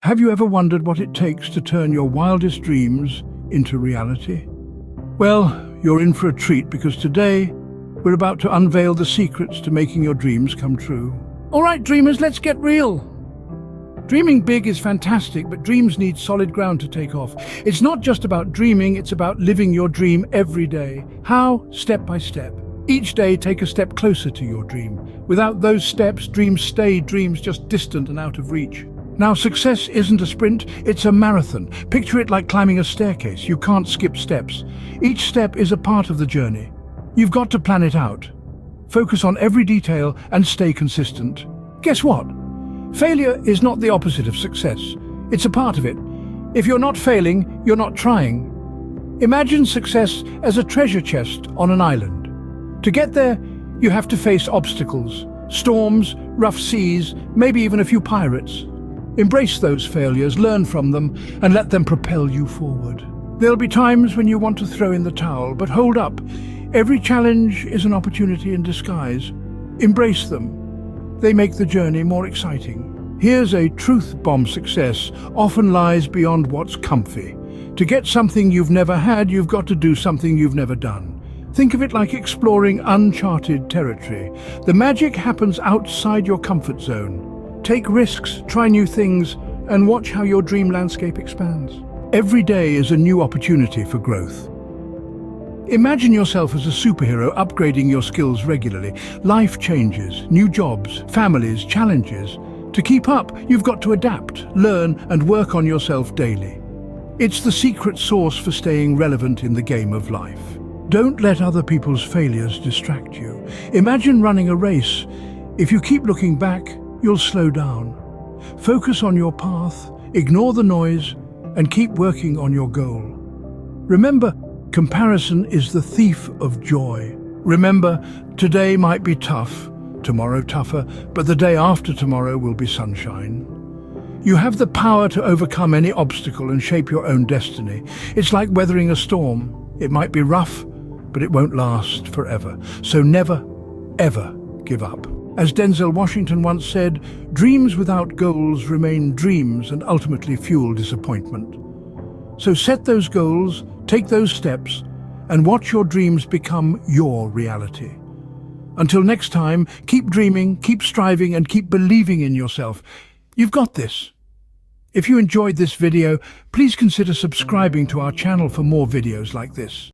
Have you ever wondered what it takes to turn your wildest dreams into reality? Well, you're in for a treat because today we're about to unveil the secrets to making your dreams come true. All right, dreamers, let's get real. Dreaming big is fantastic, but dreams need solid ground to take off. It's not just about dreaming, it's about living your dream every day. How? Step by step. Each day, take a step closer to your dream. Without those steps, dreams stay dreams just distant and out of reach. Now, success isn't a sprint, it's a marathon. Picture it like climbing a staircase. You can't skip steps. Each step is a part of the journey. You've got to plan it out. Focus on every detail and stay consistent. Guess what? Failure is not the opposite of success. It's a part of it. If you're not failing, you're not trying. Imagine success as a treasure chest on an island. To get there, you have to face obstacles, storms, rough seas, maybe even a few pirates. Embrace those failures, learn from them, and let them propel you forward. There'll be times when you want to throw in the towel, but hold up. Every challenge is an opportunity in disguise. Embrace them. They make the journey more exciting. Here's a truth bomb: success often lies beyond what's comfy. To get something you've never had, you've got to do something you've never done. Think of it like exploring uncharted territory. The magic happens outside your comfort zone. Take risks, try new things, and watch how your dream landscape expands. Every day is a new opportunity for growth. Imagine yourself as a superhero, upgrading your skills regularly. Life changes, new jobs, families, challenges. To keep up, you've got to adapt, learn, and work on yourself daily. It's the secret sauce for staying relevant in the game of life. Don't let other people's failures distract you. Imagine running a race. If you keep looking back, you'll slow down. Focus on your path, ignore the noise, and keep working on your goal. Remember, comparison is the thief of joy. Remember, today might be tough, tomorrow tougher, but the day after tomorrow will be sunshine. You have the power to overcome any obstacle and shape your own destiny. It's like weathering a storm. It might be rough, but it won't last forever. So never, ever give up. As Denzel Washington once said, dreams without goals remain dreams and ultimately fuel disappointment. So set those goals, take those steps, and watch your dreams become your reality. Until next time, keep dreaming, keep striving, and keep believing in yourself. You've got this. If you enjoyed this video, please consider subscribing to our channel for more videos like this.